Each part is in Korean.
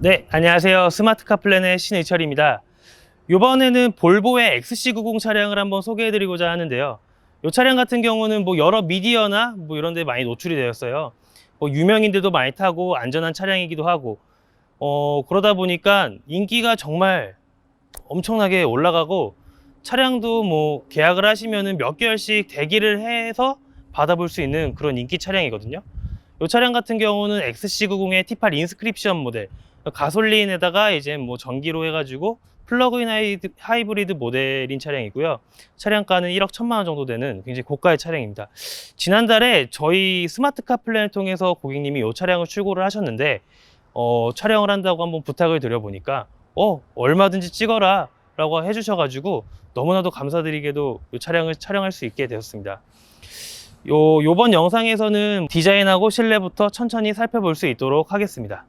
네, 안녕하세요. 스마트카 플랜의 신의철입니다. 이번에는 볼보의 XC90 차량을 한번 소개해드리고자 하는데요. 이 차량 같은 경우는 뭐 여러 미디어나 뭐 이런 데 많이 노출이 되었어요. 뭐 유명인들도 많이 타고 안전한 차량이기도 하고, 그러다 보니까 인기가 정말 엄청나게 올라가고, 차량도 뭐 계약을 하시면은 몇 개월씩 대기를 해서 받아볼 수 있는 그런 인기 차량이거든요. 이 차량 같은 경우는 XC90의 T8 인스크립션 모델, 가솔린에다가 이제 뭐 전기로 해가지고 플러그인 하이브리드 모델인 차량이고요. 차량가는 1억 1천만 원 정도 되는 굉장히 고가의 차량입니다. 지난달에 저희 스마트카 플랜을 통해서 고객님이 이 차량을 출고를 하셨는데, 촬영을 한다고 한번 부탁을 드려보니까 얼마든지 찍어라 라고 해주셔가지고 너무나도 감사드리게도 이 차량을 촬영할 수 있게 되었습니다. 요번 영상에서는 디자인하고 실내부터 천천히 살펴볼 수 있도록 하겠습니다.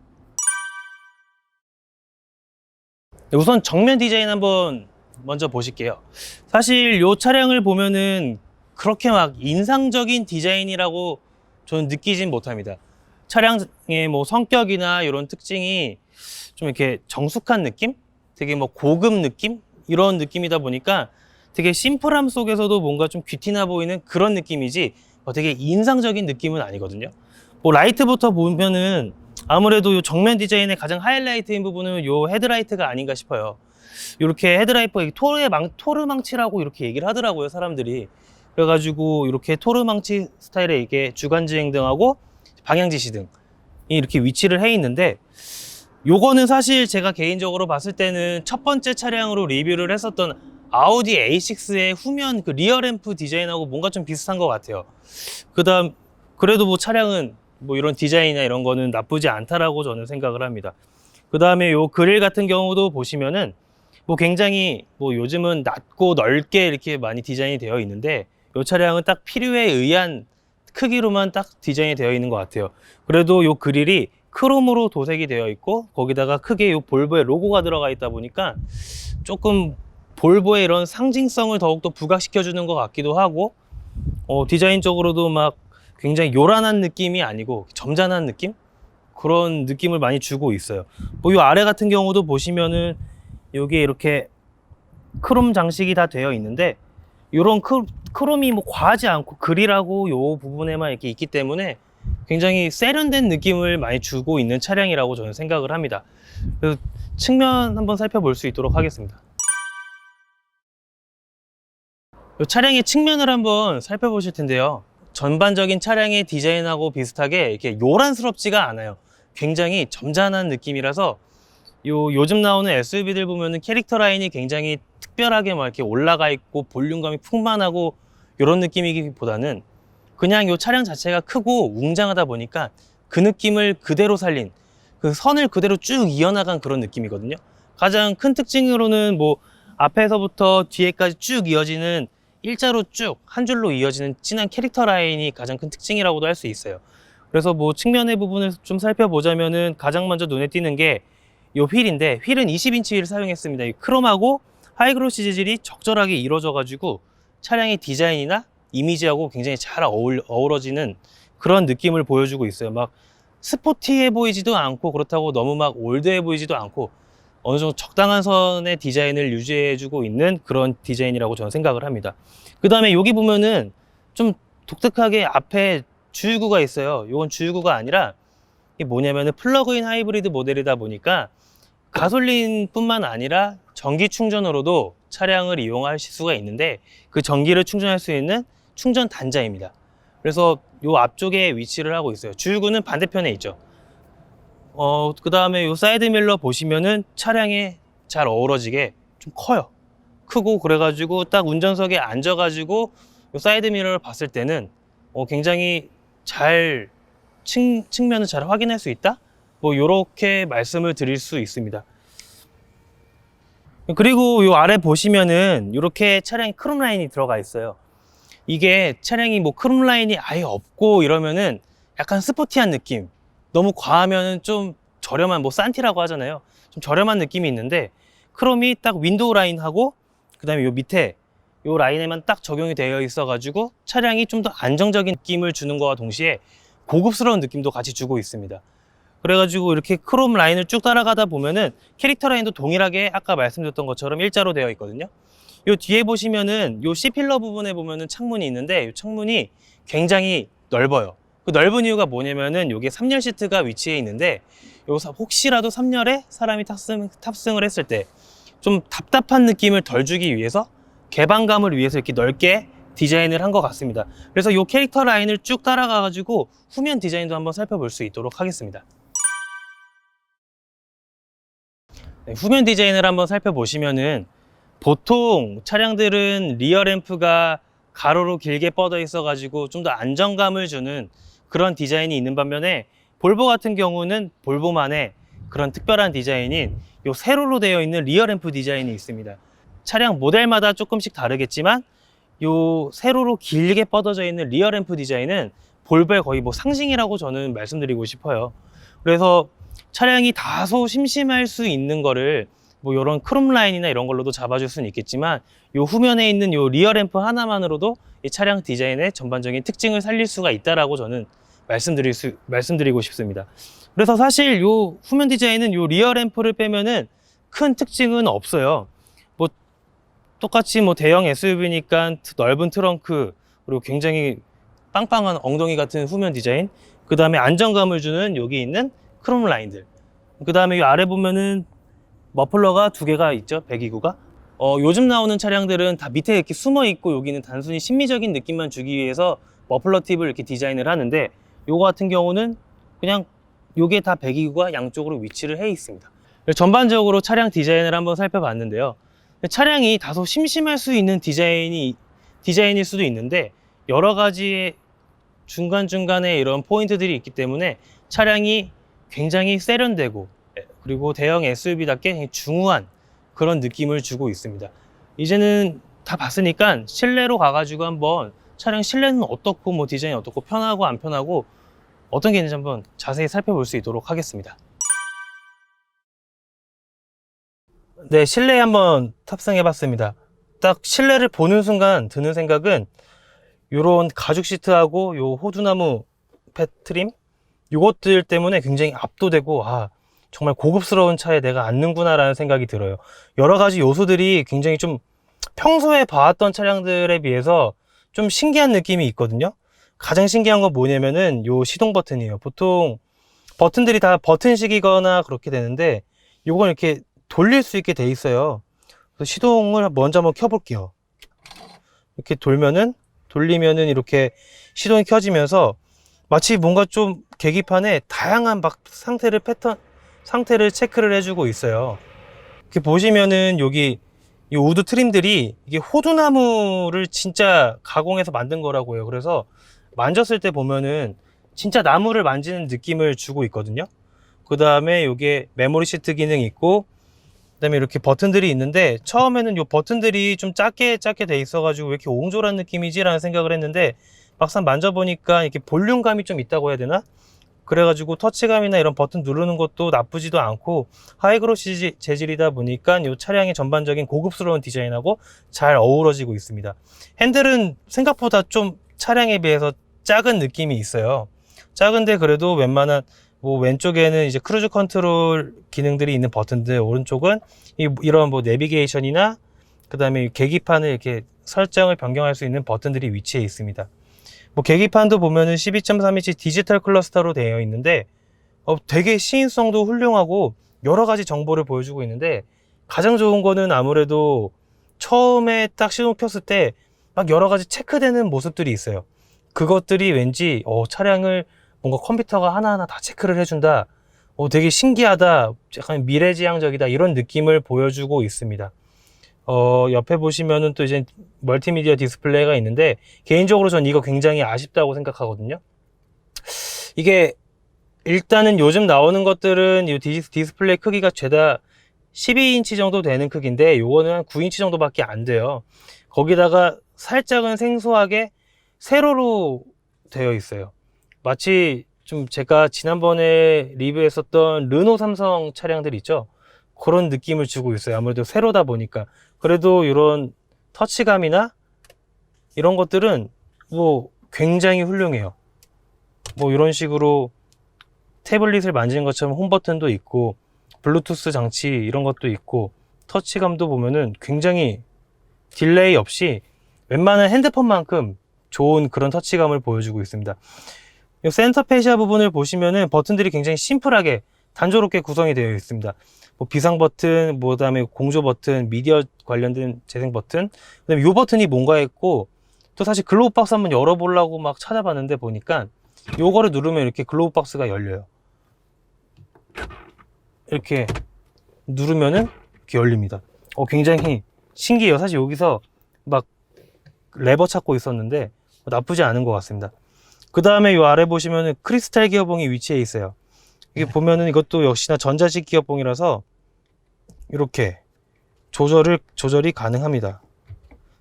우선 정면 디자인 한번 먼저 보실게요. 사실 이 차량을 보면은 그렇게 막 인상적인 디자인이라고 저는 느끼진 못합니다. 차량의 뭐 성격이나 이런 특징이 좀 이렇게 정숙한 느낌? 되게 뭐 고급 느낌? 이런 느낌이다 보니까 되게 심플함 속에서도 뭔가 좀 귀티나 보이는 그런 느낌이지 되게 인상적인 느낌은 아니거든요. 뭐 라이트부터 보면은 아무래도 요 정면 디자인의 가장 하이라이트인 부분은 요 헤드라이트가 아닌가 싶어요. 이렇게 헤드라이트 토르망치라고 이렇게 얘기를 하더라고요, 사람들이. 그래가지고 이렇게 토르망치 스타일의 이게 주간주행등하고 방향지시등이 이렇게 위치를 해 있는데, 요거는 사실 제가 개인적으로 봤을 때는 첫 번째 차량으로 리뷰를 했었던 아우디 A6의 후면 그 리어램프 디자인하고 뭔가 좀 비슷한 것 같아요. 그래도 뭐 차량은 뭐 이런 디자인이나 이런 거는 나쁘지 않다라고 저는 생각을 합니다. 그 다음에 요 그릴 같은 경우도 보시면은 뭐 굉장히 뭐 요즘은 낮고 넓게 이렇게 많이 디자인이 되어 있는데, 요 차량은 딱 필요에 의한 크기로만 딱 디자인이 되어 있는 것 같아요. 그래도 요 그릴이 크롬으로 도색이 되어 있고, 거기다가 크게 요 볼보의 로고가 들어가 있다 보니까 조금 볼보의 이런 상징성을 더욱더 부각시켜 주는 것 같기도 하고, 디자인적으로도 막 굉장히 요란한 느낌이 아니고 점잖은 느낌? 그런 느낌을 많이 주고 있어요. 뭐 이 아래 같은 경우도 보시면은 여기에 이렇게 크롬 장식이 다 되어 있는데, 이런 크롬이 뭐 과하지 않고 그릴하고 요 부분에만 이렇게 있기 때문에 굉장히 세련된 느낌을 많이 주고 있는 차량이라고 저는 생각을 합니다. 그래서 측면 한번 살펴볼 수 있도록 하겠습니다. 이 차량의 측면을 한번 살펴보실 텐데요. 전반적인 차량의 디자인하고 비슷하게 이렇게 요란스럽지가 않아요. 굉장히 점잖은 느낌이라서 요즘 나오는 SUV들 보면은 캐릭터 라인이 굉장히 특별하게 막 이렇게 올라가 있고 볼륨감이 풍만하고 이런 느낌이기보다는 그냥 요 차량 자체가 크고 웅장하다 보니까 그 느낌을 그대로 살린, 그 선을 그대로 쭉 이어나간 그런 느낌이거든요. 가장 큰 특징으로는 뭐 앞에서부터 뒤에까지 쭉 이어지는 일자로 쭉 한 줄로 이어지는 진한 캐릭터 라인이 가장 큰 특징이라고도 할 수 있어요. 그래서 뭐 측면의 부분을 좀 살펴보자면은 가장 먼저 눈에 띄는 게 요 휠인데, 휠은 20인치 휠을 사용했습니다. 이 크롬하고 하이그로시 재질이 적절하게 이루어져 가지고 차량의 디자인이나 이미지하고 굉장히 잘 어우러지는 그런 느낌을 보여주고 있어요. 막 스포티해 보이지도 않고 그렇다고 너무 막 올드해 보이지도 않고 어느 정도 적당한 선의 디자인을 유지해주고 있는 그런 디자인이라고 저는 생각을 합니다. 그 다음에 여기 보면은 좀 독특하게 앞에 주유구가 있어요. 이건 주유구가 아니라 이게 뭐냐면은 플러그인 하이브리드 모델이다 보니까 가솔린뿐만 아니라 전기 충전으로도 차량을 이용하실 수가 있는데, 그 전기를 충전할 수 있는 충전 단자입니다. 그래서 요 앞쪽에 위치를 하고 있어요. 주유구는 반대편에 있죠. 그 다음에 요 사이드 밀러 보시면은 차량에 잘 어우러지게 좀 커요. 크고 그래가지고 딱 운전석에 앉아가지고 요 사이드 미러를 봤을 때는 굉장히 잘 측면을 잘 확인할 수 있다? 뭐 요렇게 말씀을 드릴 수 있습니다. 그리고 요 아래 보시면은 이렇게 차량에 크롬 라인이 들어가 있어요. 이게 차량이 뭐 크롬 라인이 아예 없고 이러면은 약간 스포티한 느낌, 너무 과하면은 좀 저렴한 뭐 산티라고 하잖아요. 좀 저렴한 느낌이 있는데, 크롬이 딱 윈도우 라인하고 그 다음에 요 밑에 요 라인에만 딱 적용이 되어 있어 가지고 차량이 좀 더 안정적인 느낌을 주는 것과 동시에 고급스러운 느낌도 같이 주고 있습니다. 그래가지고 이렇게 크롬 라인을 쭉 따라가다 보면은 캐릭터 라인도 동일하게 아까 말씀드렸던 것처럼 일자로 되어 있거든요. 요 뒤에 보시면은 요 C필러 부분에 보면은 창문이 있는데 이 창문이 굉장히 넓어요. 그 넓은 이유가 뭐냐면은 요게 3열 시트가 위치해 있는데 요 혹시라도 3열에 사람이 탑승을 했을 때 좀 답답한 느낌을 덜 주기 위해서 개방감을 위해서 이렇게 넓게 디자인을 한 것 같습니다. 그래서 요 캐릭터 라인을 쭉 따라가 가지고 후면 디자인도 한번 살펴볼 수 있도록 하겠습니다. 네, 후면 디자인을 한번 살펴보시면은 보통 차량들은 리어 램프가 가로로 길게 뻗어 있어 가지고 좀 더 안정감을 주는 그런 디자인이 있는 반면에 볼보 같은 경우는 볼보만의 그런 특별한 디자인인 요 세로로 되어 있는 리어 램프 디자인이 있습니다. 차량 모델마다 조금씩 다르겠지만 요 세로로 길게 뻗어져 있는 리어 램프 디자인은 볼보의 거의 뭐 상징이라고 저는 말씀드리고 싶어요. 그래서 차량이 다소 심심할 수 있는 거를 뭐 이런 크롬 라인이나 이런 걸로도 잡아줄 수는 있겠지만 요 후면에 있는 요 리어 램프 하나만으로도 이 차량 디자인의 전반적인 특징을 살릴 수가 있다라고 저는 말씀드리고 싶습니다. 그래서 사실 요 후면 디자인은 요 리어 램프를 빼면은 큰 특징은 없어요. 뭐 똑같이 뭐 대형 SUV니까 넓은 트렁크, 그리고 굉장히 빵빵한 엉덩이 같은 후면 디자인, 그 다음에 안정감을 주는 여기 있는 크롬 라인들, 그 다음에 이 아래 보면은 머플러가 두 개가 있죠, 배기구가. 요즘 나오는 차량들은 다 밑에 이렇게 숨어 있고 여기는 단순히 심미적인 느낌만 주기 위해서 머플러 팁을 이렇게 디자인을 하는데, 요거 같은 경우는 그냥 요게 다 배기구가 양쪽으로 위치를 해 있습니다. 전반적으로 차량 디자인을 한번 살펴봤는데요. 차량이 다소 심심할 수 있는 디자인일 수도 있는데 여러 가지의 중간중간에 이런 포인트들이 있기 때문에 차량이 굉장히 세련되고 그리고 대형 SUV답게 중후한 그런 느낌을 주고 있습니다. 이제는 다 봤으니까 실내로 가가지고 한번 차량 실내는 어떻고 뭐 디자인이 어떻고 편하고 안 편하고 어떤 게 있는지 한번 자세히 살펴볼 수 있도록 하겠습니다. 네, 실내에 한번 탑승해 봤습니다. 딱 실내를 보는 순간 드는 생각은 요런 가죽 시트하고 요 호두나무 패트림, 요것들 때문에 굉장히 압도되고 정말 고급스러운 차에 내가 앉는구나 라는 생각이 들어요. 여러 가지 요소들이 굉장히 좀 평소에 봐왔던 차량들에 비해서 좀 신기한 느낌이 있거든요. 가장 신기한 건 뭐냐면은 요 시동 버튼이에요. 보통 버튼들이 다 버튼식이거나 그렇게 되는데 요건 이렇게 돌릴 수 있게 돼 있어요. 그래서 시동을 먼저 한번 켜볼게요. 이렇게 돌리면은 이렇게 시동이 켜지면서 마치 뭔가 좀 계기판에 다양한 막 상태를 체크를 해주고 있어요. 이렇게 보시면은 여기 이 우드 트림들이 이게 호두나무를 진짜 가공해서 만든 거라고요. 그래서 만졌을 때 보면은 진짜 나무를 만지는 느낌을 주고 있거든요. 그 다음에 이게 메모리 시트 기능이 있고, 그 다음에 이렇게 버튼들이 있는데 처음에는 이 버튼들이 좀 작게 돼 있어가지고 왜 이렇게 옹졸한 느낌이지 라는 생각을 했는데 막상 만져보니까 이렇게 볼륨감이 좀 있다고 해야 되나? 그래가지고 터치감이나 이런 버튼 누르는 것도 나쁘지도 않고 하이그로시 재질이다 보니까 이 차량의 전반적인 고급스러운 디자인하고 잘 어우러지고 있습니다. 핸들은 생각보다 좀 차량에 비해서 작은 느낌이 있어요. 작은데 그래도 웬만한 뭐 왼쪽에는 이제 크루즈 컨트롤 기능들이 있는 버튼들, 오른쪽은 이런 뭐 내비게이션이나 그 다음에 계기판을 이렇게 설정을 변경할 수 있는 버튼들이 위치해 있습니다. 뭐 계기판도 보면은 12.3인치 디지털 클러스터로 되어 있는데 되게 시인성도 훌륭하고 여러 가지 정보를 보여주고 있는데, 가장 좋은 거는 아무래도 처음에 딱 시동 켰을 때 막 여러 가지 체크되는 모습들이 있어요. 그것들이 왠지 차량을 뭔가 컴퓨터가 하나하나 다 체크를 해준다, 되게 신기하다, 약간 미래지향적이다, 이런 느낌을 보여주고 있습니다. 옆에 보시면은 또 이제 멀티미디어 디스플레이가 있는데 개인적으로 전 이거 굉장히 아쉽다고 생각하거든요. 이게 일단은 요즘 나오는 것들은 이 디스플레이 크기가 죄다 12인치 정도 되는 크기인데 요거는 한 9인치 정도밖에 안 돼요. 거기다가 살짝은 생소하게 세로로 되어 있어요. 마치 좀 제가 지난번에 리뷰했었던 르노 삼성 차량들 있죠, 그런 느낌을 주고 있어요. 아무래도 세로다 보니까. 그래도 이런 터치감이나 이런 것들은 뭐 굉장히 훌륭해요. 뭐 이런 식으로 태블릿을 만지는 것처럼 홈 버튼도 있고 블루투스 장치 이런 것도 있고 터치감도 보면은 굉장히 딜레이 없이 웬만한 핸드폰만큼 좋은 그런 터치감을 보여주고 있습니다. 이 센터 페시아 부분을 보시면은 버튼들이 굉장히 심플하게 단조롭게 구성이 되어 있습니다. 뭐 비상 버튼, 뭐 그다음에 공조 버튼, 미디어 관련된 재생 버튼, 그다음에 이 버튼이 뭔가 했고, 또 사실 글로우 박스 한번 열어보려고 막 찾아봤는데 보니까 요거를 누르면 이렇게 글로우 박스가 열려요. 이렇게 누르면은 이렇게 열립니다. 굉장히 신기해요. 사실 여기서 막 레버 찾고 있었는데 나쁘지 않은 것 같습니다. 그 다음에 이 아래 보시면은 크리스탈 기어봉이 위치해 있어요. 이게 보면은 이것도 역시나 전자식 기어봉이라서 이렇게 조절이 가능합니다.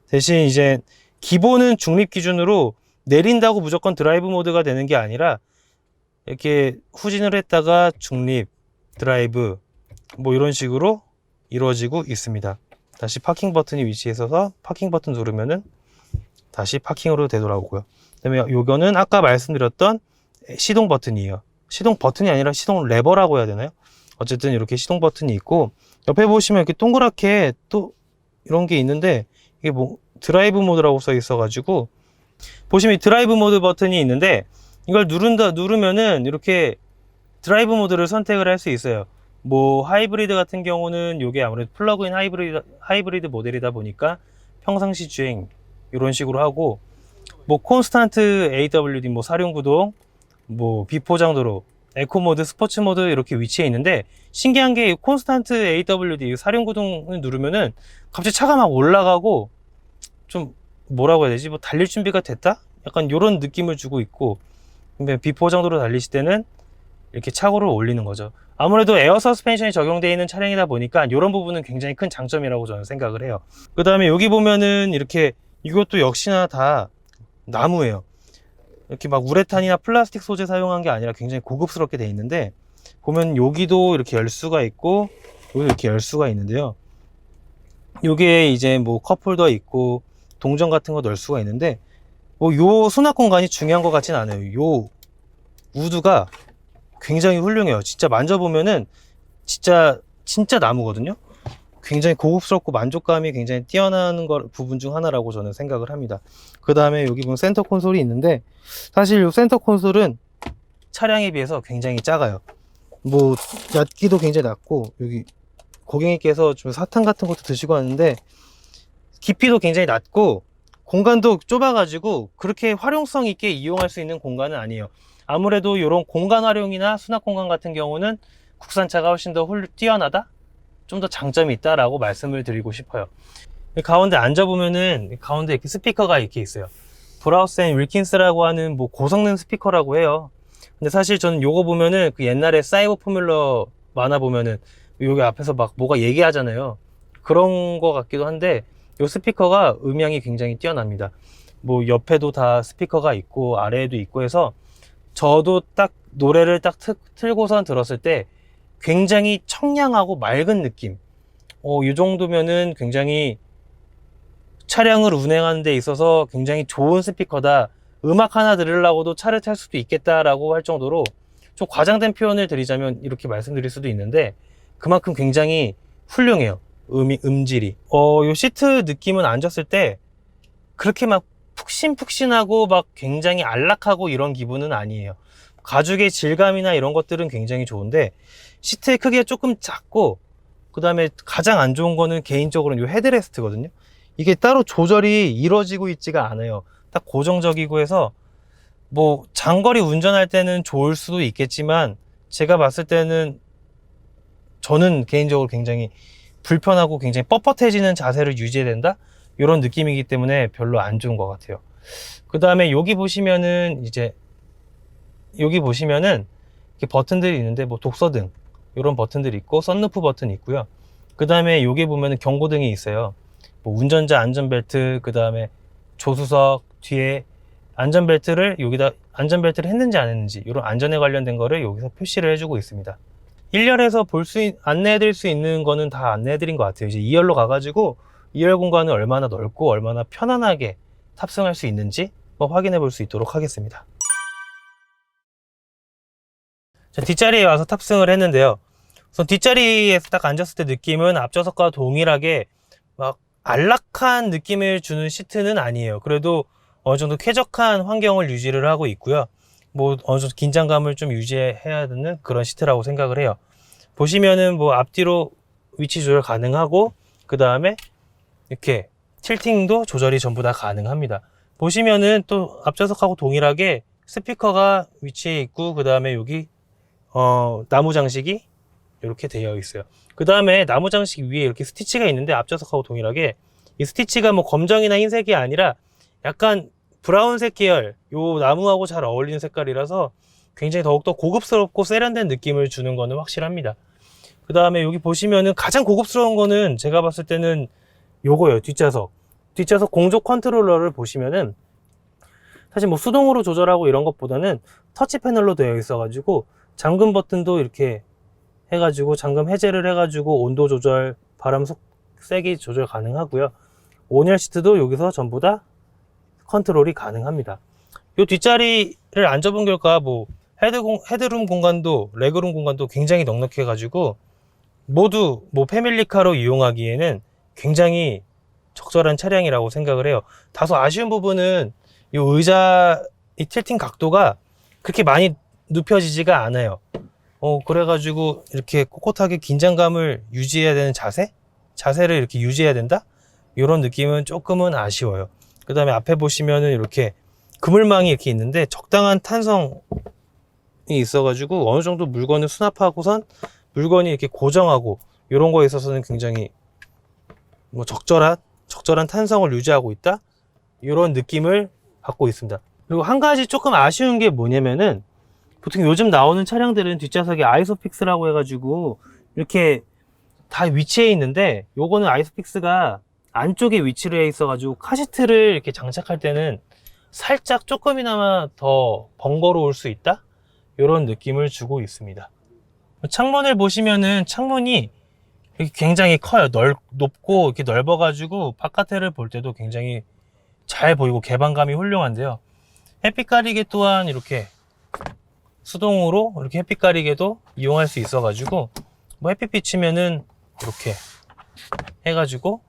대신 이제 기본은 중립 기준으로 내린다고 무조건 드라이브 모드가 되는 게 아니라 이렇게 후진을 했다가 중립, 드라이브 뭐 이런 식으로 이루어지고 있습니다. 다시 파킹 버튼이 위치해 있어서 파킹 버튼 누르면은 다시 파킹으로 되돌아오고요. 그다음에 요거는 아까 말씀드렸던 시동 버튼이에요. 시동 버튼이 아니라 시동 레버라고 해야 되나요? 어쨌든 이렇게 시동 버튼이 있고, 옆에 보시면 이렇게 동그랗게 또 이런 게 있는데 이게 뭐 드라이브 모드라고 써 있어 가지고, 보시면 드라이브 모드 버튼이 있는데 이걸 누르면은 이렇게 드라이브 모드를 선택을 할 수 있어요. 뭐 하이브리드 같은 경우는 이게 아무래도 플러그인 하이브리드 모델이다 보니까 평상시 주행 이런 식으로 하고, 뭐 콘스탄트 AWD, 뭐 사륜구동, 뭐 비포장도로, 에코 모드, 스포츠 모드 이렇게 위치해 있는데, 신기한 게 콘스탄트 AWD 사륜구동을 누르면은 갑자기 차가 막 올라가고 좀 뭐라고 해야 되지? 뭐 달릴 준비가 됐다? 약간 이런 느낌을 주고 있고, 근데 비포장도로 달리실 때는 이렇게 차고를 올리는 거죠. 아무래도 에어 서스펜션이 적용되어 있는 차량이다 보니까 이런 부분은 굉장히 큰 장점이라고 저는 생각을 해요. 그 다음에 여기 보면은 이렇게 이것도 역시나 다 나무예요. 이렇게 막 우레탄이나 플라스틱 소재 사용한 게 아니라 굉장히 고급스럽게 돼 있는데, 보면 여기도 이렇게 열 수가 있고 여기도 이렇게 열 수가 있는데요. 요게 이제 뭐 컵홀더 있고 동전 같은 거 넣을 수가 있는데, 뭐 요 수납 공간이 중요한 것 같진 않아요. 요 우드가 굉장히 훌륭해요. 진짜 만져보면은 진짜 나무거든요. 굉장히 고급스럽고 만족감이 굉장히 뛰어나는 부분 중 하나라고 저는 생각을 합니다. 그 다음에 여기 보면 센터 콘솔이 있는데, 사실 이 센터 콘솔은 차량에 비해서 굉장히 작아요. 뭐 얕기도 굉장히 낮고, 여기 고객님께서 좀 사탕 같은 것도 드시고 왔는데 깊이도 굉장히 낮고 공간도 좁아가지고 그렇게 활용성 있게 이용할 수 있는 공간은 아니에요. 아무래도 이런 공간 활용이나 수납 공간 같은 경우는 국산차가 훨씬 더 뛰어나다? 좀 더 장점이 있다라고 말씀을 드리고 싶어요. 가운데 앉아보면은 가운데 이렇게 스피커가 이렇게 있어요. 브라우스 앤 윌킨스라고 하는 뭐 고성능 스피커라고 해요. 근데 사실 저는 요거 보면은 그 옛날에 사이버 포뮬러 만화 보면은 여기 앞에서 막 뭐가 얘기하잖아요. 그런 거 같기도 한데, 요 스피커가 음향이 굉장히 뛰어납니다. 뭐 옆에도 다 스피커가 있고 아래에도 있고 해서 저도 딱 노래를 딱 틀고선 들었을 때 굉장히 청량하고 맑은 느낌. 이 정도면은 굉장히 차량을 운행하는 데 있어서 굉장히 좋은 스피커다. 음악 하나 들으려고도 차를 탈 수도 있겠다라고 할 정도로, 좀 과장된 표현을 드리자면 이렇게 말씀드릴 수도 있는데, 그만큼 굉장히 훌륭해요. 음질이. 요 시트 느낌은 앉았을 때 그렇게 막 푹신푹신하고 막 굉장히 안락하고 이런 기분은 아니에요. 가죽의 질감이나 이런 것들은 굉장히 좋은데, 시트의 크기가 조금 작고, 그 다음에 가장 안 좋은 거는 개인적으로는 이 헤드레스트거든요. 이게 따로 조절이 이루어지고 있지가 않아요. 딱 고정적이고 해서 뭐 장거리 운전할 때는 좋을 수도 있겠지만, 제가 봤을 때는 저는 개인적으로 굉장히 불편하고 굉장히 뻣뻣해지는 자세를 유지해야 된다? 이런 느낌이기 때문에 별로 안 좋은 것 같아요. 그 다음에 여기 보시면은 이렇게 버튼들이 있는데, 뭐 독서등 이런 버튼들이 있고 선루프 버튼이 있고요. 그 다음에 여기 보면은 경고등이 있어요. 뭐 운전자 안전벨트, 그 다음에 조수석 뒤에 안전벨트를 안전벨트를 했는지 안 했는지 이런 안전에 관련된 거를 여기서 표시를 해주고 있습니다. 1열에서 안내해드릴 수 있는 거는 다 안내해드린 것 같아요. 이제 2열로 가가지고 2열 공간을 얼마나 넓고 얼마나 편안하게 탑승할 수 있는지 확인해 볼 수 있도록 하겠습니다. 자, 뒷자리에 와서 탑승을 했는데요. 우선 뒷자리에서 딱 앉았을 때 느낌은 앞좌석과 동일하게 막 안락한 느낌을 주는 시트는 아니에요. 그래도 어느 정도 쾌적한 환경을 유지를 하고 있고요. 뭐 어느 정도 긴장감을 좀 유지해야 되는 그런 시트라고 생각을 해요. 보시면은 뭐 앞뒤로 위치 조절 가능하고, 그 다음에 이렇게 틸팅도 조절이 전부 다 가능합니다. 보시면은 또 앞좌석하고 동일하게 스피커가 위치해 있고, 그 다음에 여기 나무 장식이 이렇게 되어 있어요. 그 다음에 나무 장식 위에 이렇게 스티치가 있는데, 앞좌석하고 동일하게 이 스티치가 뭐 검정이나 흰색이 아니라 약간 브라운색 계열, 요 나무하고 잘 어울리는 색깔이라서 굉장히 더욱더 고급스럽고 세련된 느낌을 주는 거는 확실합니다. 그 다음에 여기 보시면은 가장 고급스러운 거는 제가 봤을 때는 요거예요. 뒷좌석 공조 컨트롤러를 보시면은 사실 뭐 수동으로 조절하고 이런 것보다는 터치 패널로 되어 있어 가지고 잠금 버튼도 이렇게 해가지고 잠금 해제를 해가지고 온도 조절, 바람 세기 조절 가능하고요. 온열 시트도 여기서 전부 다 컨트롤이 가능합니다. 이 뒷자리를 앉아본 결과 뭐 헤드룸 공간도 레그룸 공간도 굉장히 넉넉해 가지고 모두 뭐 패밀리카로 이용하기에는 굉장히 적절한 차량이라고 생각을 해요. 다소 아쉬운 부분은 이 의자 이 틸팅 각도가 그렇게 많이 눕혀지지가 않아요. 그래가지고 이렇게 꼿꼿하게 긴장감을 유지해야 되는 자세를 이렇게 유지해야 된다? 이런 느낌은 조금은 아쉬워요. 그 다음에 앞에 보시면은 이렇게 그물망이 이렇게 있는데 적당한 탄성이 있어가지고 어느 정도 물건을 수납하고선 물건이 이렇게 고정하고 이런 거에 있어서는 굉장히 뭐 적절한 탄성을 유지하고 있다? 이런 느낌을 받고 있습니다. 그리고 한 가지 조금 아쉬운 게 뭐냐면은 보통 요즘 나오는 차량들은 뒷좌석에 아이소픽스라고 해가지고 이렇게 다 위치해 있는데, 요거는 아이소픽스가 안쪽에 위치를 해 있어가지고 카시트를 이렇게 장착할 때는 살짝 조금이나마 더 번거로울 수 있다? 이런 느낌을 주고 있습니다. 창문을 보시면은 창문이 굉장히 커요. 높고 이렇게 넓어가지고 바깥을 볼 때도 굉장히 잘 보이고 개방감이 훌륭한데요. 햇빛 가리개 또한 이렇게 수동으로 이렇게 햇빛 가리개도 이용할 수 있어가지고 뭐 햇빛 비치면은 이렇게 해가지고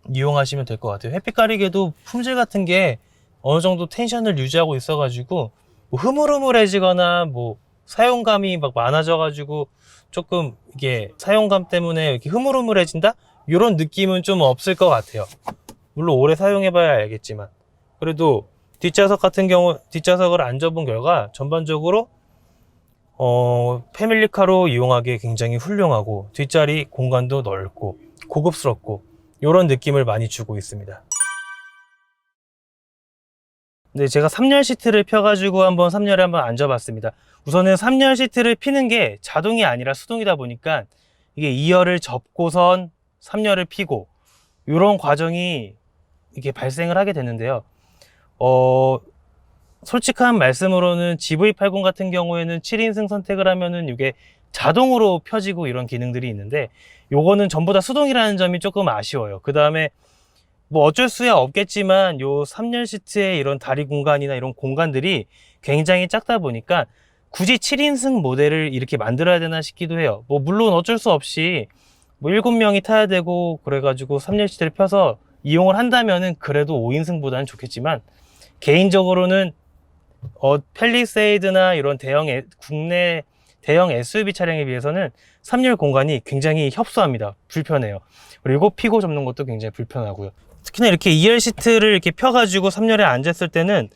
이용하시면 될 것 같아요. 햇빛 가리개도 품질 같은 게 어느 정도 텐션을 유지하고 있어가지고 뭐 흐물흐물해지거나 뭐 사용감이 막 많아져가지고 조금 이게 사용감 때문에 이렇게 흐물흐물해진다? 이런 느낌은 좀 없을 것 같아요. 물론 오래 사용해봐야 알겠지만, 그래도 뒷좌석 같은 경우 뒷좌석을 앉아본 결과 전반적으로 패밀리카로 이용하기에 굉장히 훌륭하고 뒷자리 공간도 넓고 고급스럽고 이런 느낌을 많이 주고 있습니다. 네, 제가 3열 시트를 펴가지고 한번 3열에 한번 앉아봤습니다. 우선은 3열 시트를 피는 게 자동이 아니라 수동이다 보니까 이게 2열을 접고선 3열을 피고 이런 과정이 이게 발생을 하게 되는데요. 솔직한 말씀으로는 GV80 같은 경우에는 7인승 선택을 하면은 이게 자동으로 펴지고 이런 기능들이 있는데, 요거는 전부 다 수동이라는 점이 조금 아쉬워요. 그 다음에 뭐 어쩔 수야 없겠지만 요 3열 시트의 이런 다리 공간이나 이런 공간들이 굉장히 작다 보니까 굳이 7인승 모델을 이렇게 만들어야 되나 싶기도 해요. 뭐 물론 어쩔 수 없이 뭐 7명이 타야 되고 그래가지고 3열 시트를 펴서 이용을 한다면은 그래도 5인승보다는 좋겠지만, 개인적으로는 팰리세이드나 이런 국내 대형 SUV 차량에 비해서는 3열 공간이 굉장히 협소합니다. 불편해요. 그리고 피고 접는 것도 굉장히 불편하고요. 특히나 이렇게 2열 시트를 이렇게 펴가지고 3열에 앉았을 때는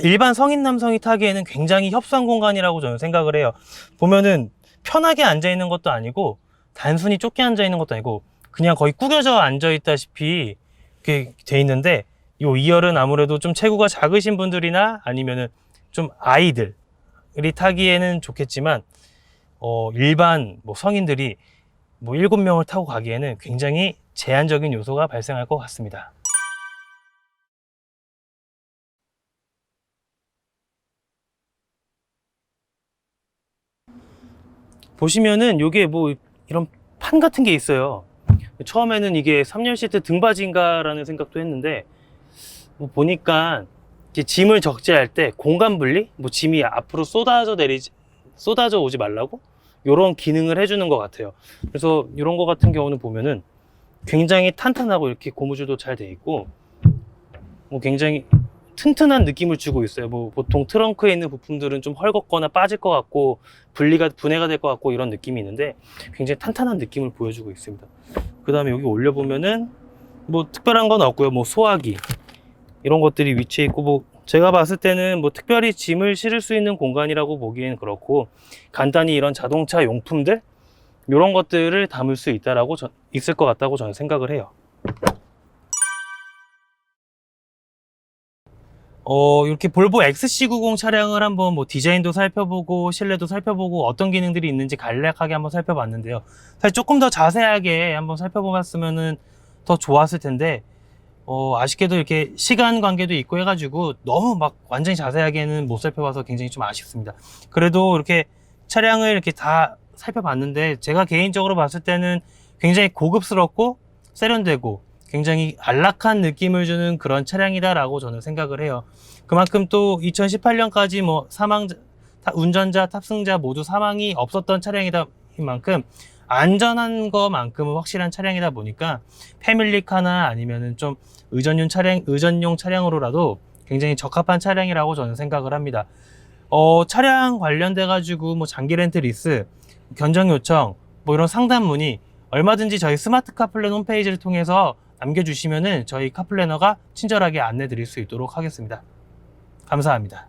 일반 성인 남성이 타기에는 굉장히 협소한 공간이라고 저는 생각을 해요. 보면은 편하게 앉아 있는 것도 아니고 단순히 좁게 앉아 있는 것도 아니고 그냥 거의 구겨져 앉아 있다시피 이렇게 돼 있는데, 이 2열은 아무래도 좀 체구가 작으신 분들이나 아니면은 좀 아이들이 타기에는 좋겠지만 일반 뭐 성인들이 뭐 7명을 타고 가기에는 굉장히 제한적인 요소가 발생할 것 같습니다. 보시면은 요게 뭐 이런 판 같은 게 있어요. 처음에는 이게 3열 시트 등받이인가 라는 생각도 했는데, 뭐 보니까 짐을 적재할 때 공간 분리, 뭐 짐이 앞으로 쏟아져 쏟아져 오지 말라고 이런 기능을 해주는 것 같아요. 그래서 이런 거 같은 경우는 보면은 굉장히 탄탄하고 이렇게 고무줄도 잘 돼 있고 뭐 굉장히 튼튼한 느낌을 주고 있어요. 뭐 보통 트렁크에 있는 부품들은 좀 헐겁거나 빠질 것 같고 분해가 될 것 같고 이런 느낌이 있는데 굉장히 탄탄한 느낌을 보여주고 있습니다. 그 다음에 여기 올려보면은 뭐 특별한 건 없고요. 뭐 소화기 이런 것들이 위치해 있고 뭐 제가 봤을 때는 뭐 특별히 짐을 실을 수 있는 공간이라고 보기엔 그렇고 간단히 이런 자동차 용품들 이런 것들을 담을 수 있을 것 같다고 저는 생각을 해요. 이렇게 볼보 XC90 차량을 한번 뭐 디자인도 살펴보고 실내도 살펴보고 어떤 기능들이 있는지 간략하게 한번 살펴봤는데요. 사실 조금 더 자세하게 한번 살펴보았으면은 더 좋았을 텐데 아쉽게도 이렇게 시간 관계도 있고 해가지고 너무 막 완전히 자세하게는 못 살펴봐서 굉장히 좀 아쉽습니다. 그래도 이렇게 차량을 이렇게 다 살펴봤는데 제가 개인적으로 봤을 때는 굉장히 고급스럽고 세련되고 굉장히 안락한 느낌을 주는 그런 차량이다라고 저는 생각을 해요. 그만큼 또 2018년까지 뭐 운전자, 탑승자 모두 사망이 없었던 차량이다 만큼 안전한 것만큼은 확실한 차량이다 보니까 패밀리카나 아니면은 좀 의전용 차량으로라도 굉장히 적합한 차량이라고 저는 생각을 합니다. 차량 관련돼 가지고 뭐 장기 렌트 리스, 견적 요청, 뭐 이런 상담 문의 얼마든지 저희 스마트 카플랜 홈페이지를 통해서 남겨주시면은 저희 카플래너가 친절하게 안내 드릴 수 있도록 하겠습니다. 감사합니다.